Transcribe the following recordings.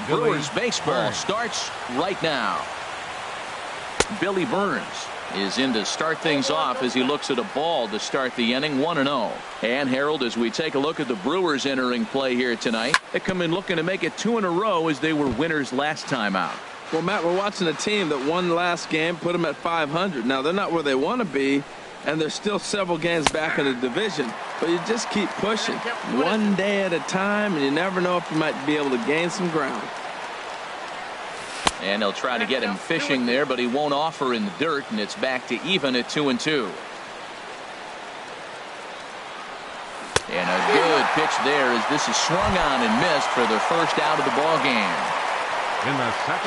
Brewers baseball starts right now. Billy Burns is in to start things off as he looks at a ball to start the inning. 1-0. And Harold, as we take a look at the Brewers entering play here tonight, they come in looking to make it 2 in a row as they were winners last time out. Well, Matt, we're watching a team that won last game, put them at 500. Now, they're not where they want to be, and they're still several games back in the division. But you just keep pushing one day at a time, and you never know if you might be able to gain some ground. And they'll try to get him fishing there, but he won't offer in the dirt, and it's back to even at 2-2. And a good pitch there as this is swung on and missed for the first out of the ball game.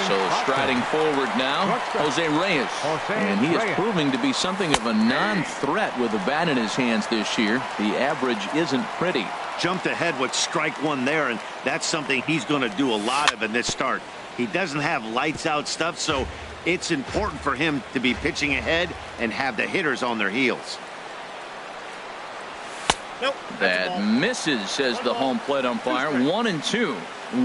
So striding forward now, Jose Reyes. And he is proving to be something of a non-threat with the bat in his hands this year. The average isn't pretty. Jumped ahead with strike one there, and that's something he's going to do a lot of in this start. He doesn't have lights out stuff, so it's important for him to be pitching ahead and have the hitters on their heels. Nope, that misses, says the home plate umpire. 1-2.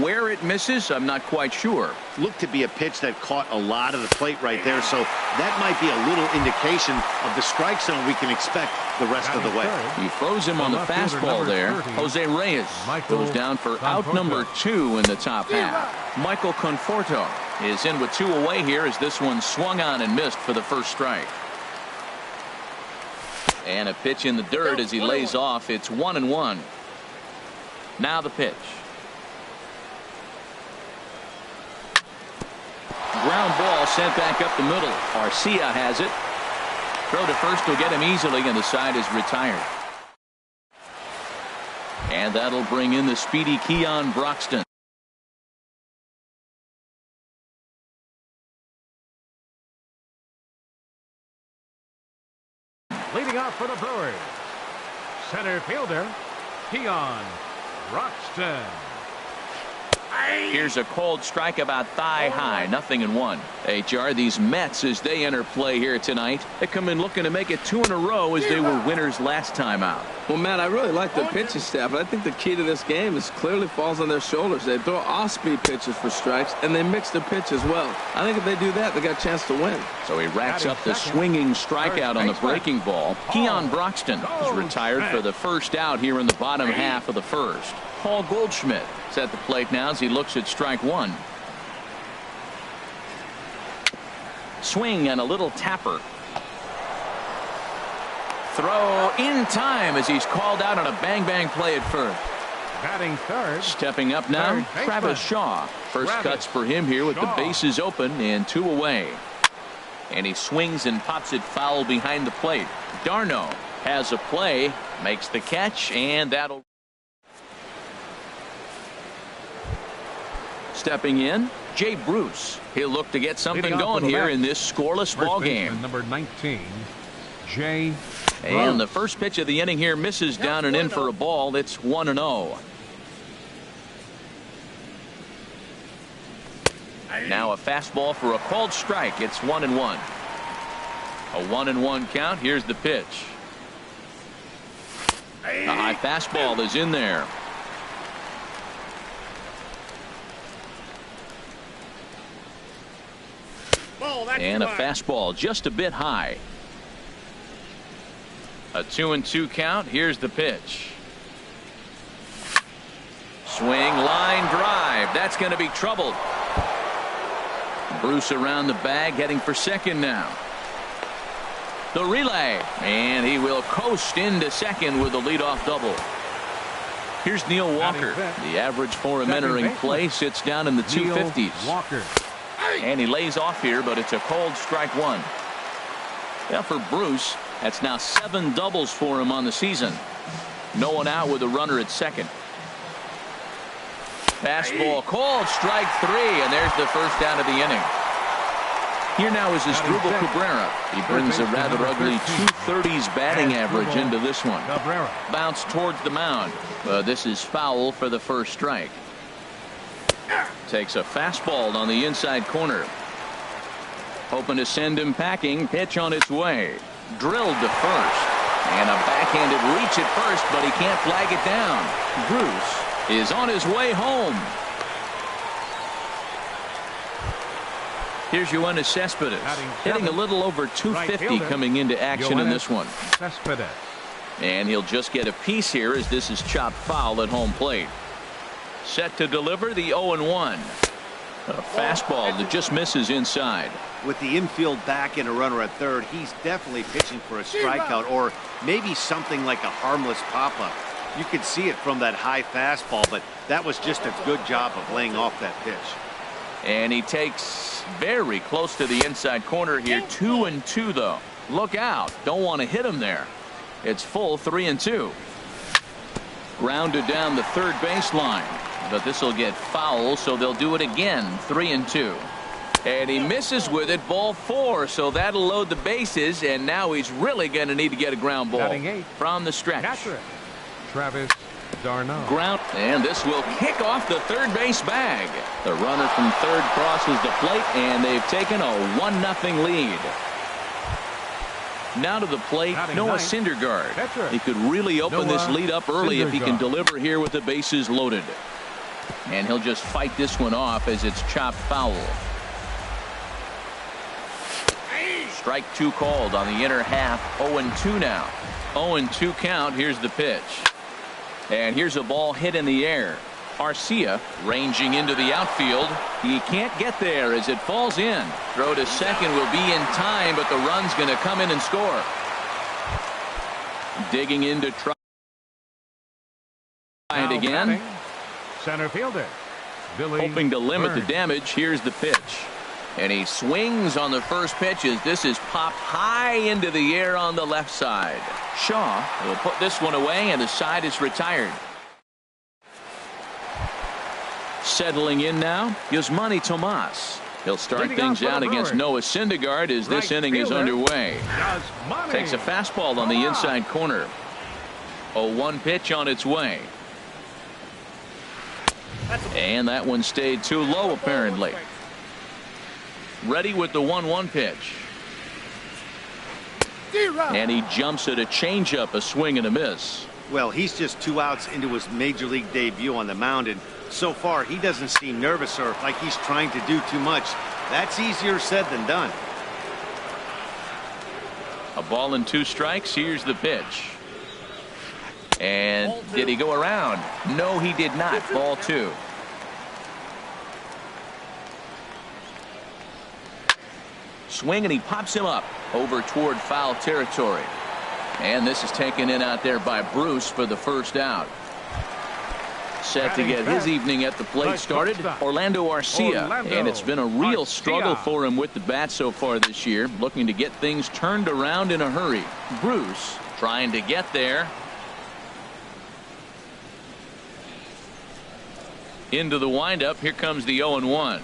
Where it misses, I'm not quite sure. Looked to be a pitch that caught a lot of the plate right there, so that might be a little indication of the strike zone we can expect the rest of the way. He throws him on the fastball there. Jose Reyes goes down for out number 2 in the top half. Michael Conforto is in with 2 away here as this one swung on and missed for the first strike. And a pitch in the dirt as he lays off. It's 1-1. Now the pitch. Ground ball sent back up the middle. Garcia has it. Throw to first will get him easily, and the side is retired. And that'll bring in the speedy Keon Broxton. Leading off for the Brewers, center fielder Keon Broxton. Here's a cold strike about thigh high. 0-1. HR, these Mets, as they enter play here tonight, they come in looking to make it 2 in a row as they were winners last time out. Well, Matt, I really like the pitching staff, but I think the key to this game is clearly falls on their shoulders. They throw off-speed pitches for strikes, and they mix the pitch as well. I think if they do that, they got a chance to win. So he racks up the swinging strikeout on the breaking ball. Keon Broxton is retired for the first out here in the bottom half of the first. Paul Goldschmidt is at the plate now as he looks at strike 1. Swing and a little tapper. Throw in time as he's called out on a bang-bang play at first. Batting third. Stepping up now, Travis Shaw. First cuts for him here with the bases open and 2 away. And he swings and pops it foul behind the plate. Darno has a play, makes the catch, and that'll. Stepping in, Jay Bruce. He'll look to get something going here in this scoreless ball game. Number 19, Jay. And the first pitch of the inning here misses down and in for a ball. It's 1-0. Now a fastball for a called strike. It's 1-1. A 1-1 count. Here's the pitch. A high fastball is in there. And a fastball just a bit high. A 2-2 count. Here's the pitch. Swing, line drive. That's going to be troubled. Bruce around the bag, heading for second now. The relay, and he will coast into second with a leadoff double. Here's Neil Walker. The average for him entering play sits down in the 250s. Walker. And he lays off here, but it's a cold strike 1. Yeah, for Bruce, that's now 7 doubles for him on the season. No one out with a runner at second. Fastball called strike 3, and there's the first out of the inning. Here now is Asdrubal Cabrera. He brings a rather ugly 230s batting average into this one. Bounce towards the mound. This is foul for the first strike. Takes a fastball on the inside corner. Hoping to send him packing. Pitch on its way. Drilled to first. And a backhanded reach at first, but he can't flag it down. Bruce is on his way home. Here's Yoenis Cespedes, hitting a little over 250 coming into action in this one. And he'll just get a piece here as this is chopped foul at home plate. Set to deliver the 0-1. A fastball that just misses inside. With the infield back and a runner at third, he's definitely pitching for a strikeout or maybe something like a harmless pop-up. You could see it from that high fastball, but that was just a good job of laying off that pitch. And he takes very close to the inside corner here. 2-2 though. Look out. Don't want to hit him there. It's full 3-2. Grounded down the third baseline. But this will get foul, so they'll do it again. 3-2. And he misses with it. Ball 4. So that'll load the bases. And now he's really going to need to get a ground ball from the stretch. Travis d'Arnaud. Ground, and this will kick off the third base bag. The runner from third crosses the plate, and they've taken a 1-0 lead. Now to the plate, Noah Syndergaard. He could really open this lead up early if he can deliver here with the bases loaded. And he'll just fight this one off as it's chopped foul. Strike 2 called on the inner half. 0-2 now. 0-2 count. Here's the pitch. And here's a ball hit in the air. Arcia ranging into the outfield. He can't get there as it falls in. Throw to second will be in time, but the run's going to come in and score. Digging in to try it again. Center fielder Billy hoping to limit Burns. the damage. Here's the pitch. And he swings on the first pitch as this is popped high into the air on the left side. Shaw will put this one away, and the side is retired. Settling in now, Yasmani Tomas. He'll start things out against Noah Syndergaard as this inning is underway. Takes a fastball on the inside corner. 0-1 pitch on its way. And that one stayed too low apparently. Ready with the 1-1 pitch. And he jumps at a changeup, a swing and a miss. Well, he's just 2 outs into his major league debut on the mound, and so far he doesn't seem nervous or like he's trying to do too much. That's easier said than done. A ball and 2 strikes. Here's the pitch. And did he go around? No, he did not. Ball 2. Swing, and he pops him up over toward foul territory. And this is taken in out there by Bruce for the first out. Set to get his evening at the plate started, Orlando Arcia. And it's been a real struggle for him with the bat so far this year, looking to get things turned around in a hurry. Bruce trying to get there. Into the windup. Here comes the 0-1.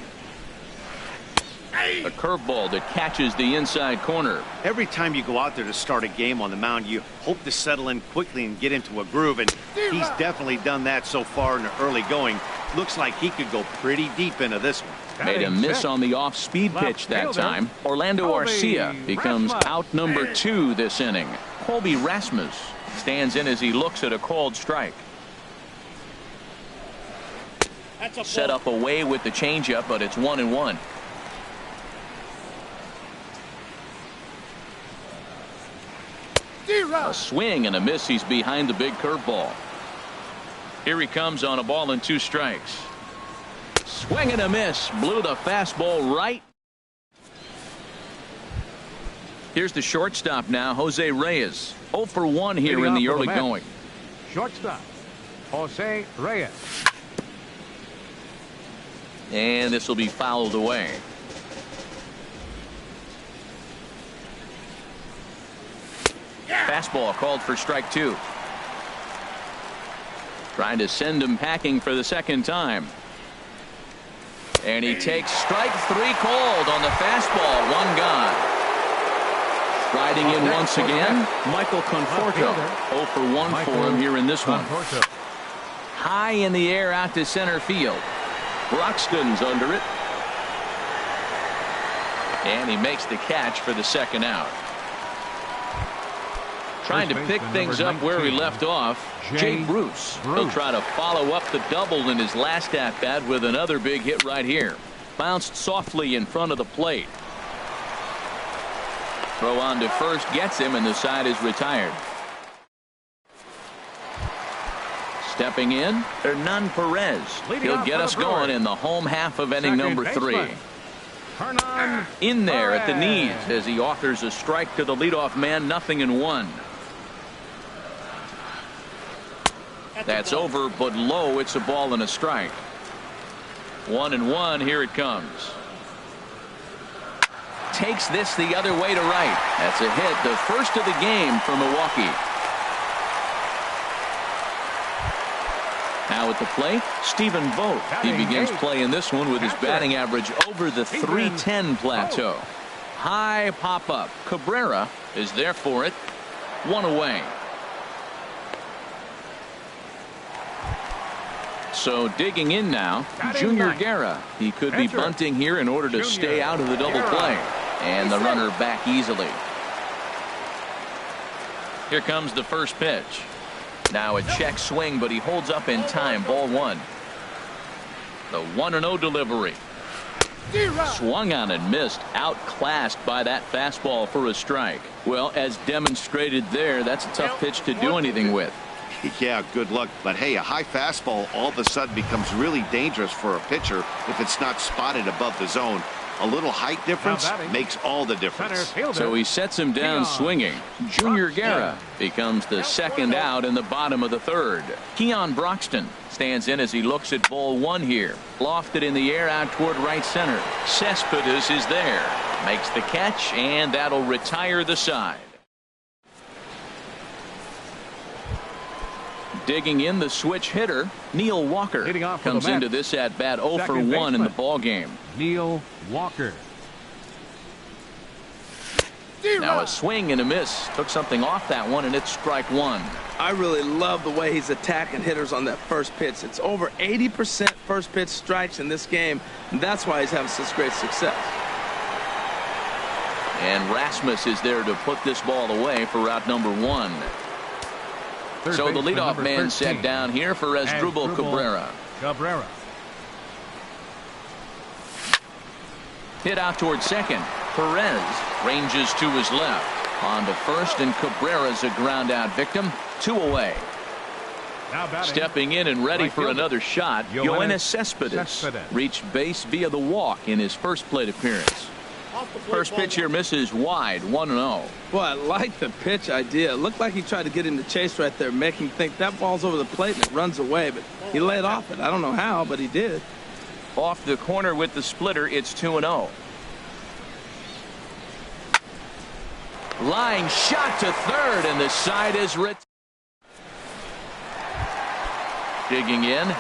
A curveball that catches the inside corner. Every time you go out there to start a game on the mound, you hope to settle in quickly and get into a groove, and he's definitely done that so far in the early going. Looks like he could go pretty deep into this one. Made a miss on the off-speed pitch that time. Orlando Arcia becomes out number 2 this inning. Colby Rasmus stands in as he looks at a called strike. Set up away with the changeup, but it's 1-1. A swing and a miss. He's behind the big curveball. Here he comes on a ball and 2 strikes. Swing and a miss. Blew the fastball right. Here's the shortstop now, Jose Reyes. 0 for 1 here in the early going. Shortstop Jose Reyes. And this will be fouled away. Fastball called for strike 2. Trying to send him packing for the second time. And he takes strike 3 called on the fastball. 1 gone. Striding in once again, Michael Conforto. 0 for 1 for him here in this one. High in the air out to center field. Broxton's under it. And he makes the catch for the second out. Trying to pick things up where he left off, Jay Bruce. He'll try to follow up the double in his last at-bat with another big hit right here. bounced softly in front of the plate. Throw on to first gets him, and the side is retired. Stepping in, Hernan Perez. He'll get us going in the home half of inning number 3. In there at the knees as he offers a strike to the leadoff man. 0-1. That's over, but low. It's a ball and a strike. 1-1. Here it comes. Takes this the other way to right. That's a hit, the first of the game for Milwaukee. Now at the plate, Stephen Vogt. He begins playing this one with his batting average over the 310 plateau. High pop-up. Cabrera is there for it. 1 away. So digging in now, Junior Guerra. He could be bunting here in order to stay out of the double play. And the runner back easily. Here comes the first pitch. Now a check swing, but he holds up in time. Ball 1. The 1-0 delivery. Swung on and missed. Outclassed by that fastball for a strike. Well, as demonstrated there, that's a tough pitch to do anything with. Yeah, good luck. But hey, a high fastball all of a sudden becomes really dangerous for a pitcher if it's not spotted above the zone. A little height difference makes all the difference. So he sets him down swinging. Junior Guerra becomes the second out in the bottom of the 3rd. Keon Broxton stands in as he looks at ball 1 here. Lofted in the air out toward right center. Cespedes is there. Makes the catch, and that'll retire the side. Digging in, the switch hitter, Neil Walker, comes into this at bat 0 for 1 in the ball game. Neil Walker. Now a swing and a miss. Took something off that one, and it's strike 1. I really love the way he's attacking hitters on that first pitch. It's over 80% first pitch strikes in this game, and that's why he's having such great success. And Rasmus is there to put this ball away for route number 1. So the leadoff man set down here for Asdrubal Cabrera. Hit out toward second. Perez ranges to his left. On to first, and Cabrera's a ground out victim. 2 away. Stepping in and ready for another shot, Yoenis Cespedes reached base via the walk in his first plate appearance. First pitch here misses wide. 1-0. Boy, I like the pitch idea. It looked like he tried to get in the chase right there, making him think that ball's over the plate and it runs away, but he laid off it. I don't know how, but he did. Off the corner with the splitter, it's 2-0. Line shot to third, and the side is retired. Digging in.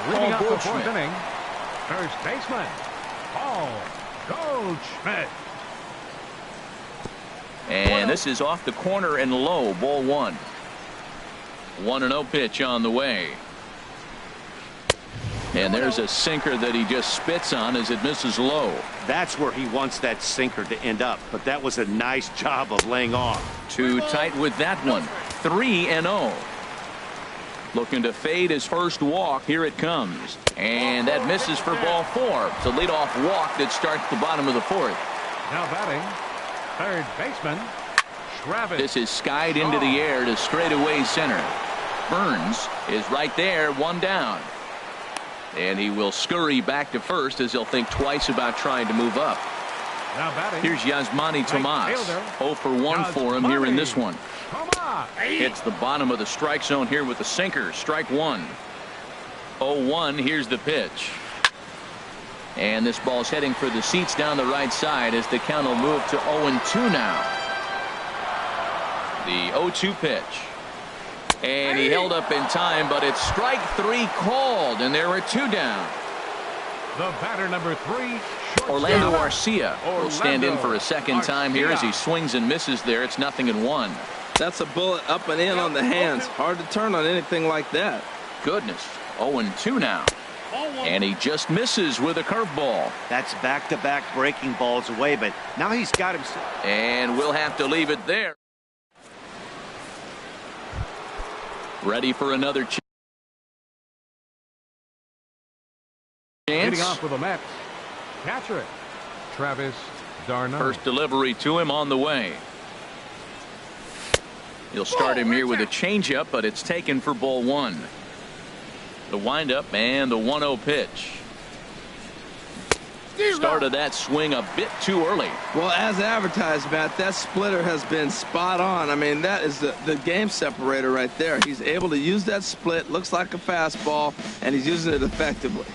Leading up the 4th inning, first baseman, Paul Goldschmidt. And this is off the corner and low, ball 1. 1-0 pitch on the way. And there's a sinker that he just spits on as it misses low. That's where he wants that sinker to end up, but that was a nice job of laying off. Too tight with that one. 3-0. Looking to fade his first walk. Here it comes. And that misses for ball 4. It's a leadoff walk that starts the bottom of the 4th. Now batting, third baseman, Travis. This is skied into the air to straightaway center. Burns is right there, 1 down. And he will scurry back to first as he'll think twice about trying to move up. Now batting, here's Yasmani Tomas. 0 for 1 for him here in this one. Hits the bottom of the strike zone here with the sinker. Strike 1. 0-1. Here's the pitch. And this ball's heading for the seats down the right side as the count will move to 0-2 now. The 0-2 pitch. And he held up in time, but it's strike 3 called, and there are 2 down. The batter number 3, Orlando Arcia will stand in for a second time here as he swings and misses there. It's 0-1. That's a bullet up and in on the hands. Hard to turn on anything like that. Goodness. 0-2 now. And he just misses with a curveball. That's back-to-back breaking balls away, but now he's got himself. And we'll have to leave it there. Ready for another chance. Hitting off with a Mets. Catcher, Travis d'Arnaud. First delivery to him on the way. He'll start him here with a changeup, but it's taken for ball one. The windup and the 1-0 pitch. Started that swing a bit too early. Well, as advertised, Matt, that splitter has been spot on. I mean, that is the game separator right there. He's able to use that split, looks like a fastball, and he's using it effectively.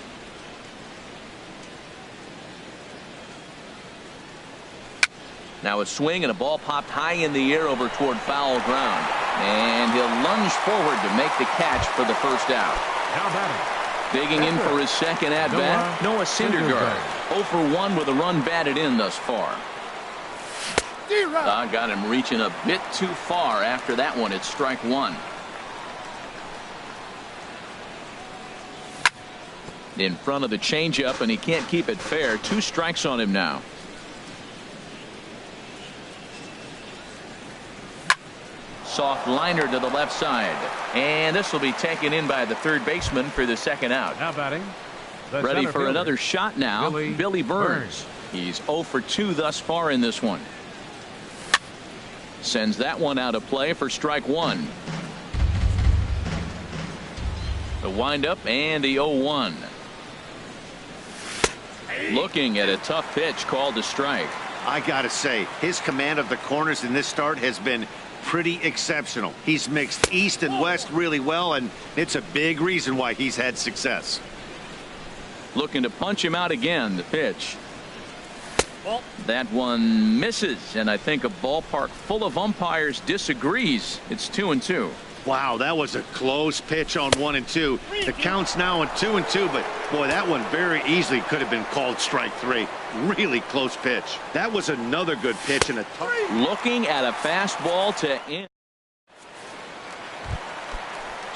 Now a swing and a ball popped high in the air over toward foul ground. And he'll lunge forward to make the catch for the first out. Now batting. Digging in for his second at-bat, Noah Syndergaard. 0 for 1 with a run batted in thus far. Got him reaching a bit too far after that one. It's strike one. In front of the changeup, and he can't keep it fair. 2 strikes on him now. Soft liner to the left side, and this will be taken in by the third baseman for the second out. Now batting. Ready for another shot now. Billy Burns. He's 0 for 2 thus far in this one. Sends that one out of play for strike one. The windup and the 0-1. Looking at a tough pitch called a strike. I gotta say, his command of the corners in this start has been pretty exceptional. He's mixed east and west really well, and it's a big reason why he's had success. Looking to punch him out again. The pitch. That one misses, and I think a ballpark full of umpires disagrees. It's 2-2. Wow, that was a close pitch on 1 and 2. The count's now on 2 and 2, but boy, that one very easily could have been called strike 3. Really close pitch. That was another good pitch and a tough. Looking at a fastball to end.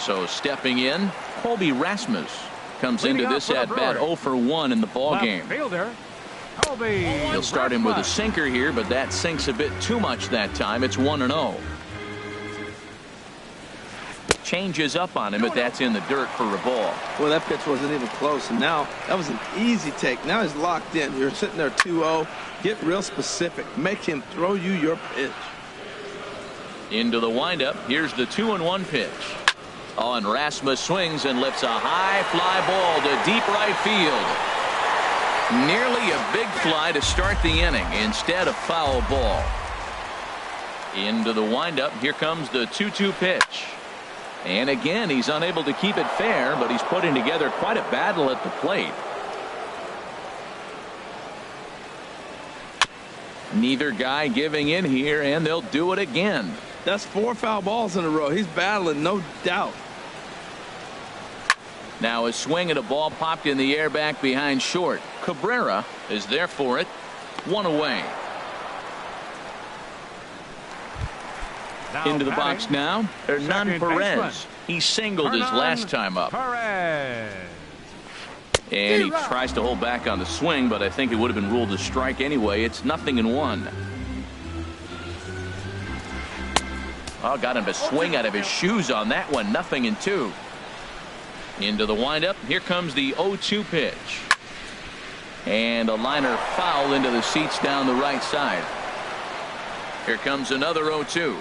So stepping in, Colby Rasmus comes into this at bat 0 for 1 in the ball game. He'll start him with a sinker here, but that sinks a bit too much that time. It's 1-0. Changes up on him, but that's in the dirt for a ball. Well, that pitch wasn't even close, and now that was an easy take. Now he's locked in. You're sitting there 2-0. Get real specific. Make him throw you your pitch. Into the windup. Here's the 2-1 pitch. Oh, and Rasmus swings and lifts a high fly ball to deep right field. Nearly a big fly to start the inning instead of foul ball. Into the windup. Here comes the 2-2 pitch. And again, he's unable to keep it fair, but he's putting together quite a battle at the plate. Neither guy giving in here, and they'll do it again. That's 4 foul balls in a row. He's battling, no doubt. Now a swing and a ball popped in the air back behind short. Cabrera is there for it. 1 away. Into the box now. Hernan Perez. He singled his last time up. And he tries to hold back on the swing, but I think it would have been ruled a strike anyway. It's 0-1. Oh, got him to swing out of his shoes on that one. 0-2. Into the windup. Here comes the 0-2 pitch. And a liner foul into the seats down the right side. Here comes another 0-2.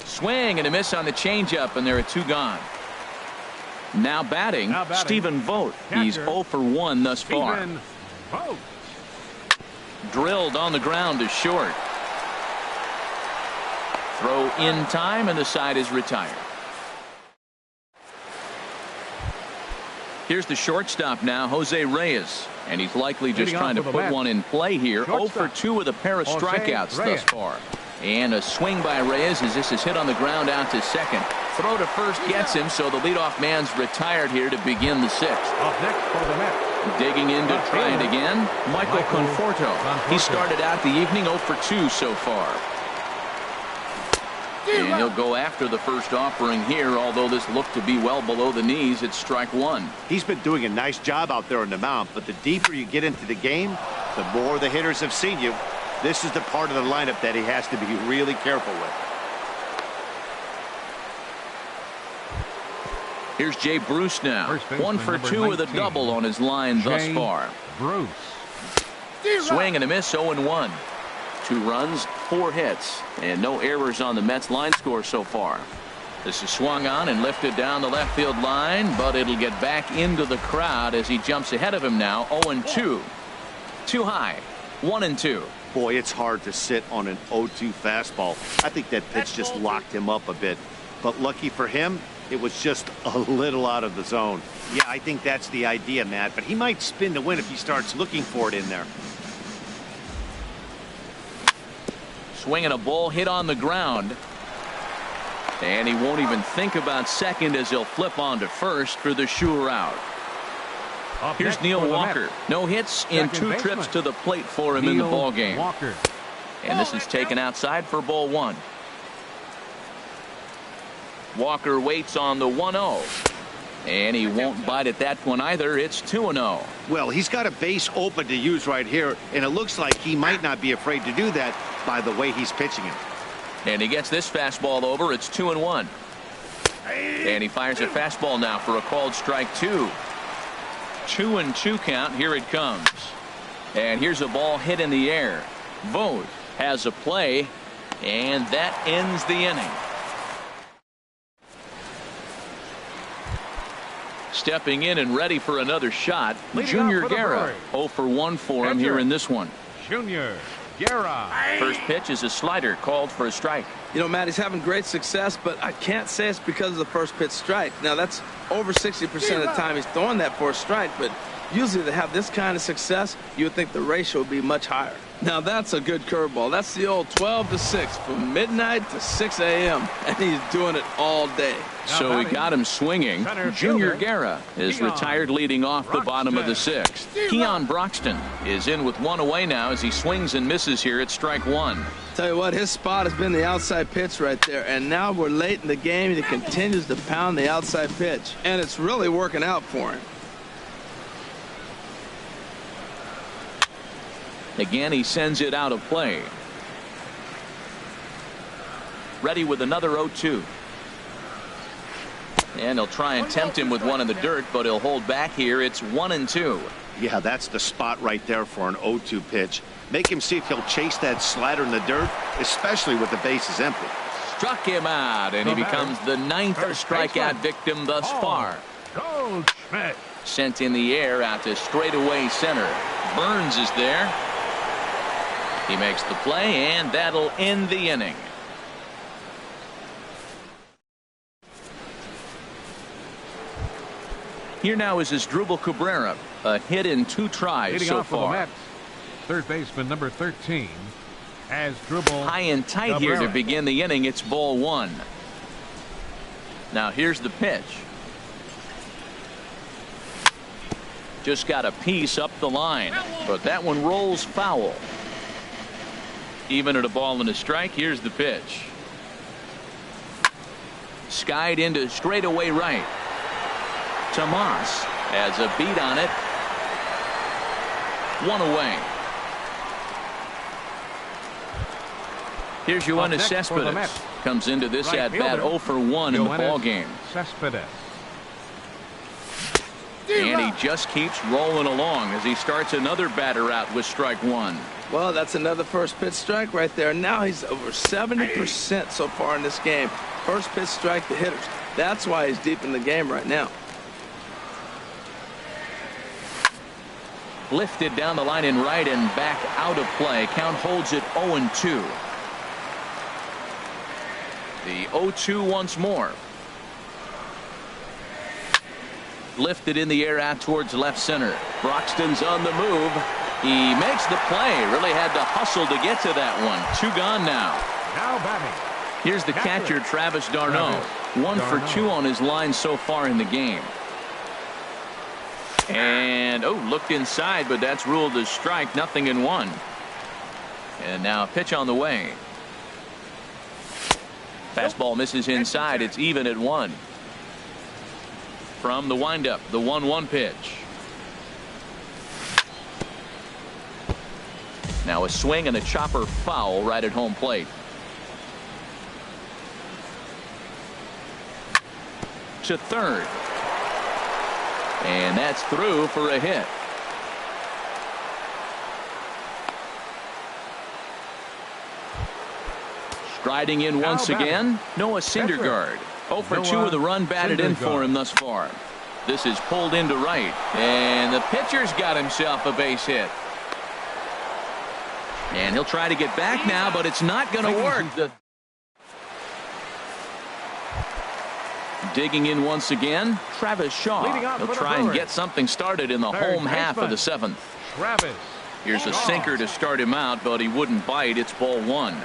Swing and a miss on the changeup, and there are 2 gone. Now batting, Stephen Vogt. He's 0 for 1 thus far. Drilled on the ground to short. Throw in time, and the side is retired. Here's the shortstop now, Jose Reyes. And he's likely just trying to put one in play here. 0 for 2 with a pair of strikeouts thus far. And a swing by Reyes as this is hit on the ground out to second. Throw to first gets him, so the leadoff man's retired here to begin the 6th. Up next for the Mets. Digging in to try it again, Michael Conforto. He started out the evening 0 for 2 so far. And he'll go after the first offering here, although this looked to be well below the knees. It's strike 1. He's been doing a nice job out there on the mound, but the deeper you get into the game, the more the hitters have seen you. This is the part of the lineup that he has to be really careful with. Here's Jay Bruce now. 1 for 2 with a double on his line thus far. Bruce. Swing and a miss, 0-1. 2 runs, 4 hits, and no errors on the Mets line score so far. This is swung on and lifted down the left field line, but it'll get back into the crowd as he jumps ahead of him now. 0-2. Too high. 1-2. Boy, it's hard to sit on an 0-2 fastball. I think that pitch just locked him up a bit. But lucky for him, it was just a little out of the zone. Yeah, I think that's the idea, Matt. But he might spin to win if he starts looking for it in there. Swinging a ball hit on the ground. And he won't even think about second as he'll flip on to first for the sure out. Here's Neil Walker. No hits in 2 trips to the plate for him in the ballgame. And this is taken outside for ball 1. Walker waits on the 1-0. And he won't bite at that one either. It's 2-0. Well, he's got a base open to use right here, and it looks like he might not be afraid to do that by the way he's pitching it. And he gets this fastball over. It's 2-1. And he fires a fastball now for a called strike 2. 2-2 count. Here it comes. And here's a ball hit in the air. Vogt has a play, and that ends the inning. Stepping in and ready for another shot, Junior Guerra. 0 for 1 for him here in this one. Junior Guerra. First pitch is a slider called for a strike. You know, Matt, he's having great success, but I can't say it's because of the first pitch strike. Now, that's over 60% of the time he's throwing that for a strike, but usually to have this kind of success, you would think the ratio would be much higher. Now, that's a good curveball. That's the old 12 to 6 from midnight to 6 a.m., and he's doing it all day. So he got him swinging. Junior Guerra is retired leading off the bottom of the 6th. Keon Broxton is in with 1 away now as he swings and misses here at strike 1. Tell you what, his spot has been the outside pitch right there, and now we're late in the game and he continues to pound the outside pitch, and it's really working out for him. Again, he sends it out of play. Ready with another 0-2. And he'll try and tempt him with one in the dirt, but he'll hold back here. It's 1-2. Yeah, that's the spot right there for an 0-2 pitch. Make him see if he'll chase that slider in the dirt, especially with the bases empty. Struck him out, and he becomes the 9th strikeout victim thus far. Goldschmidt. Sent in the air out to straightaway center. Burns is there. He makes the play, and that'll end the inning. Here now is Asdrubal Cabrera, a hit in 2 tries Leading so off for the far. Mets, third baseman number 13, Asdrubal High and tight Cabrera. here to begin the inning. It's ball 1. Now here's the pitch. Just got a piece up the line, but that one rolls foul. Even at a ball and a strike, here's the pitch. Skied into straightaway right. Tomas has a beat on it. 1 away. Here's Yoenis Cespedes. Comes into this Right at bat fielder, 0 for 1 in the ball game. Cespedes. And he just keeps rolling along as he starts another batter out with strike 1. Well, that's another first pitch strike right there. Now he's over 70% so far in this game. First pitch strike to hitters. That's why he's deep in the game right now. Lifted down the line in right and back out of play. Count holds it 0-2. The 0-2 once more. Lifted in the air out towards left center. Broxton's on the move. He makes the play. Really had to hustle to get to that one. 2 gone now. Now batting. Here's the catcher, Travis d'Arnaud. 1 for 2 on his line so far in the game. And looked inside, but that's ruled as strike. 0-1. And now a pitch on the way. Fastball misses inside. It's even at 1. From the windup, the 1-1 pitch. Now a swing and a chopper foul right at home plate. To third. And that's through for a hit. Striding in once again, Noah Syndergaard. 0 for 2 with a run batted in for him thus far. This is pulled into right. And the pitcher's got himself a base hit. And he'll try to get back now, but it's not going to work. Digging in once again, Travis Shaw. He'll try and get something started in the home half of the 7th. Here's a sinker to start him out, but he wouldn't bite. It's ball 1.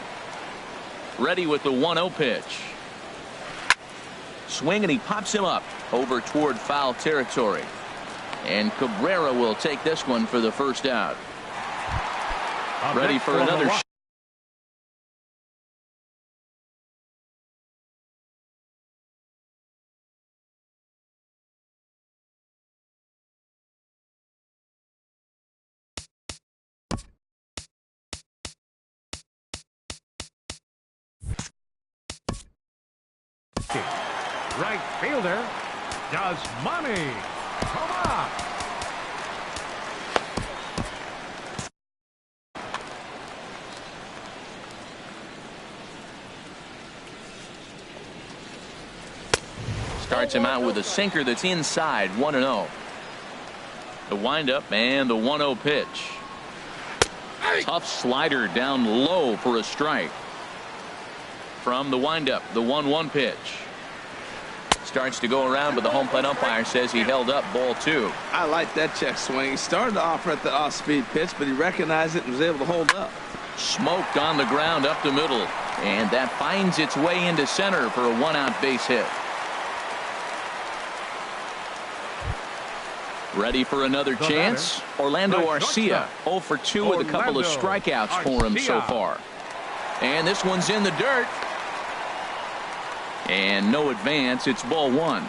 Ready with the 1-0 pitch. Swing, and he pops him up over toward foul territory. And Cabrera will take this one for the first out. Ready for another shot. Right fielder does money. Come on. Starts him out with a sinker that's inside. 1-0. The windup and the 1-0 pitch. Tough slider down low for a strike. From the windup, the 1-1 pitch. Starts to go around, but the home plate umpire says he held up ball 2. I like that check swing. He started off at the off-speed pitch, but he recognized it and was able to hold up. Smoked on the ground up the middle. And that finds its way into center for a 1-out base hit. Ready for another chance. Orlando Arcia 0 for 2 with a couple of strikeouts for him so far. And this one's in the dirt. And no advance. It's ball 1.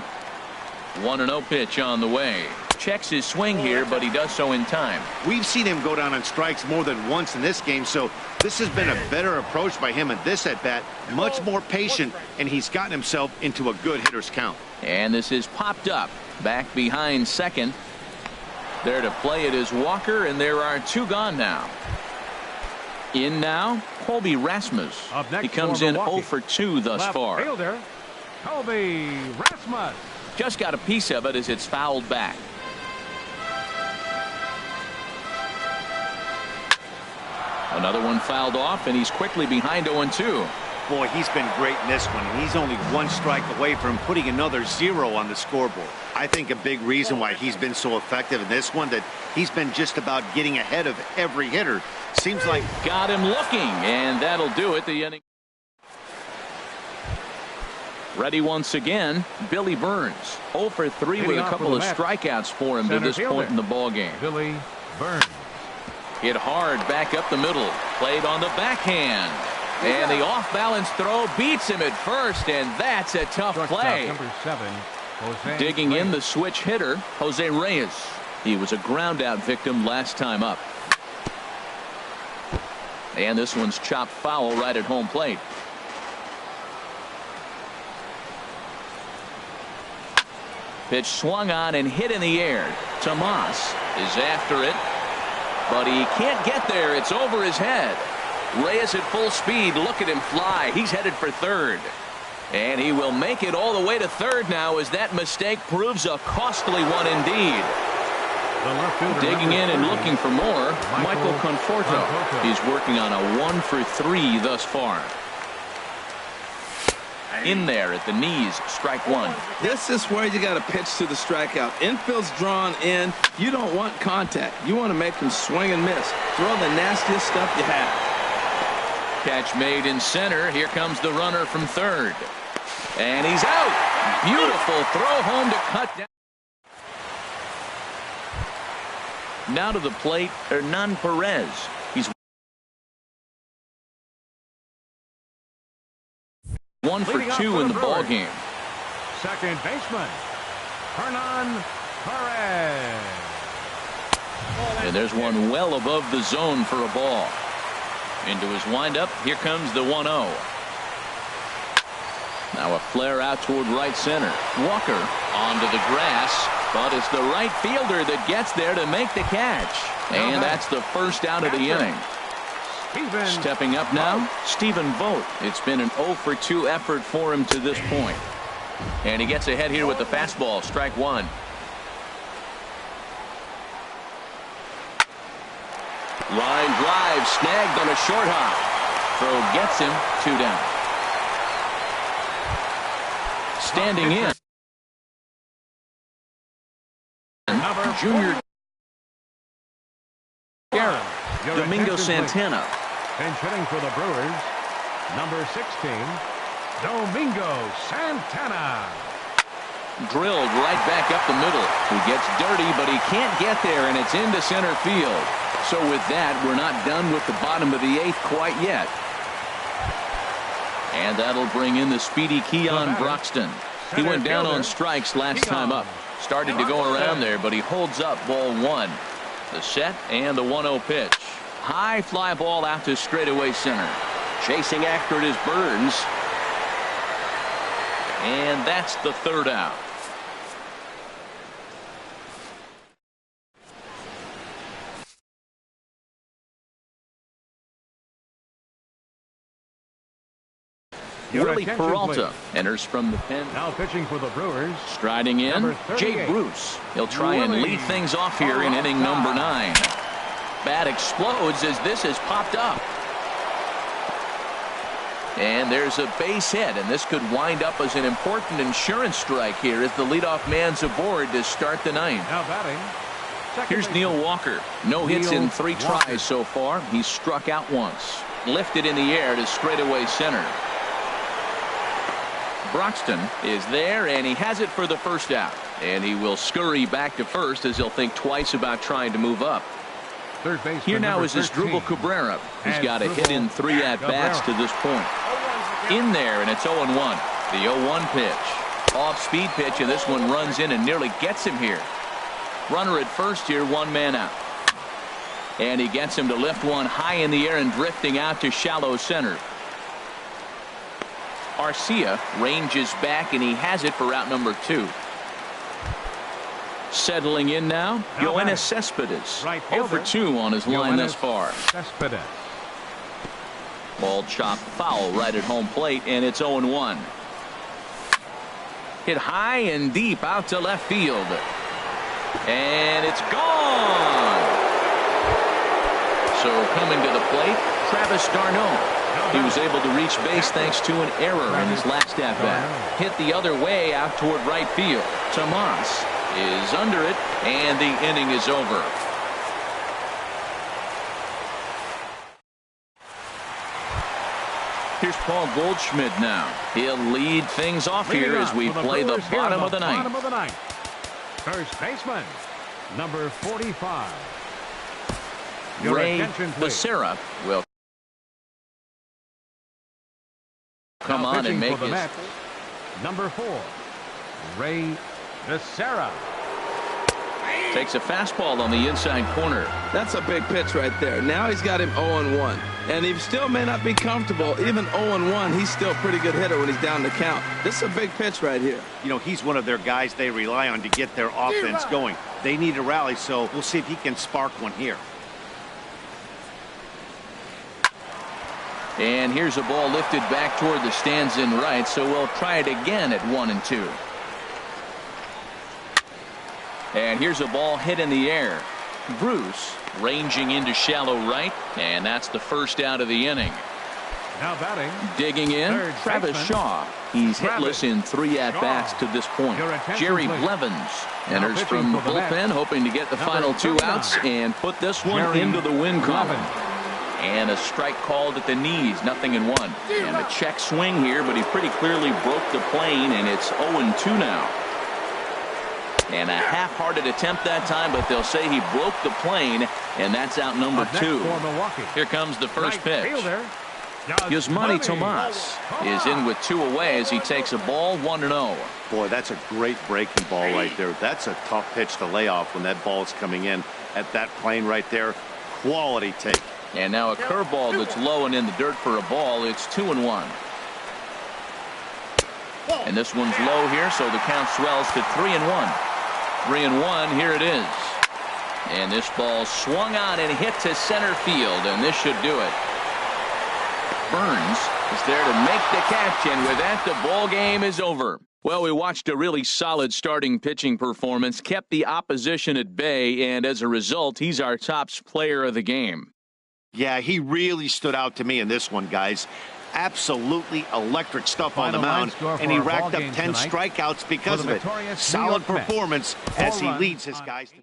1-0 pitch on the way. Checks his swing here, but he does so in time. We've seen him go down on strikes more than once in this game, so this has been a better approach by him at this at-bat. Much more patient, and he's gotten himself into a good hitter's count. And this is popped up. Back behind second. There to play it is Walker, and there are 2 gone now. In now, Colby Rasmus. He comes in 0 for 2 thus far. Fielder, Colby Rasmus. Just got a piece of it as it's fouled back. Another one fouled off, and he's quickly behind 0-2. Boy, he's been great in this one, and he's only 1 strike away from putting another 0 on the scoreboard. I think a big reason why he's been so effective in this one, that he's been just about getting ahead of every hitter. Seems like got him looking, and that'll do it. The inning. Ready once again, Billy Burns. 0 for 3 with a couple of strikeouts for him to this point in the ball game. Billy Burns. Hit hard back up the middle. Played on the backhand. And the off-balance throw beats him at first, and that's a tough play. Number 7, Jose Digging Reyes. in the switch hitter, Jose Reyes. He was a ground-out victim last time up. And this one's chopped foul right at home plate. Pitch swung on and hit in the air. Tomas is after it, but he can't get there. It's over his head. Reyes at full speed. Look at him fly. He's headed for third. And he will make it all the way to third now, as that mistake proves a costly one indeed. Digging in and looking for more, Michael Conforto. He's working on a 1 for 3 thus far. In there at the knees, strike 1. This is where you got to pitch to the strikeout. Infield's drawn in. You don't want contact. You want to make them swing and miss. Throw the nastiest stuff you have. Catch made in center. Here comes the runner from third. And he's out. Beautiful throw home to cut down. Now to the plate, Hernan Perez. He's 1 for 2 in the ball game. Second baseman, Hernan Perez. And there's one well above the zone for a ball. Into his windup. Here comes the 1-0. Now a flare out toward right center. Walker onto the grass, but it's the right fielder that gets there to make the catch. And that's the first out of the inning. Stepping up now, Stephen Vogt. It's been an 0 for 2 effort for him to this point. And he gets ahead here with the fastball, strike one. Line drive, snagged on a short hop. Throw gets him, 2 down. Standing in, Junior Garrett, Domingo Santana. Pinch hitting for the Brewers, number 16, Domingo Santana. Drilled right back up the middle. He gets dirty, but he can't get there, and it's into center field. So with that, we're not done with the bottom of the 8th quite yet. And that'll bring in the speedy Keon Broxton. He went down on strikes last time up. Started to go around there, but he holds up ball 1. The set and the 1-0 pitch. High fly ball out to straightaway center. Chasing after it is Burns. And that's the 3rd out. Willie Peralta enters from the pen. Now pitching for the Brewers. Striding in, Jay Bruce. He'll try and lead things off here in inning number 9. Bat explodes as this has popped up. And there's a base hit, and this could wind up as an important insurance strike here as the leadoff man's aboard to start the 9th. Now batting. Here's Neil Walker. No hits in 3 tries so far. He's struck out once. Lifted in the air to straightaway center. Broxton is there, and he has it for the 1st out. And he will scurry back to first as he'll think twice about trying to move up. Here now is Asdrubal Cabrera. He's got a hit in 3 at-bats to this point. In there, and it's 0-1. The 0-1 pitch. Off-speed pitch, and this one runs in and nearly gets him here. Runner at first here, 1 man out. And he gets him to lift one high in the air and drifting out to shallow center. Arcia ranges back, and he has it for out number 2. Settling in now, Yoenis Cespedes. 0 for 2 on his line thus far. Cespedes. Ball chopped foul right at home plate, and it's 0-1. Hit high and deep out to left field. And it's gone. So coming to the plate, Travis d'Arnaud. He was able to reach base thanks to an error in his last at-bat. Hit the other way out toward right field. Tomas is under it, and the inning is over. Here's Paul Goldschmidt now. He'll lead things off here as we play the bottom of the 9th. First baseman, number 45. Ray Becerra will come on and make his. Number 4, Ray Becerra. Takes a fastball on the inside corner. That's a big pitch right there. Now he's got him 0-1. And he still may not be comfortable. Even 0-1, he's still a pretty good hitter when he's down the count. This is a big pitch right here. You know, he's one of their guys they rely on to get their offense going. They need a rally, so we'll see if he can spark one here. And here's a ball lifted back toward the stands in right, so we'll try it again at 1-2. And here's a ball hit in the air. Bruce ranging into shallow right, and that's the first out of the inning. Now batting. Digging in, Travis Shaw. He's hitless in 3 at-bats to this point. Jerry Blevins enters from the bullpen, hoping to get the final 2 outs and put this one into the win column. And a strike called at the knees, 0-1. And a check swing here, but he pretty clearly broke the plane, and it's 0-2 now. And a half-hearted attempt that time, but they'll say he broke the plane, and that's out number 2. Here comes the first pitch. Yasmani Tomas is in with 2 away as he takes a ball, 1-0. Boy, that's a great breaking ball right there. That's a tough pitch to lay off when that ball's coming in at that plane right there. Quality take. And now a curveball that's low and in the dirt for a ball. It's 2-1. And this one's low here, so the count swells to 3-1. 3-1, here it is. And this ball swung on and hit to center field, and this should do it. Burns is there to make the catch, and with that, the ball game is over. Well, we watched a really solid starting pitching performance, kept the opposition at bay, and as a result, he's our top player of the game. Yeah, he really stood out to me in this one, guys. Absolutely electric stuff on the mound, and he racked up 10 strikeouts because of it. Solid performance as he leads his guys to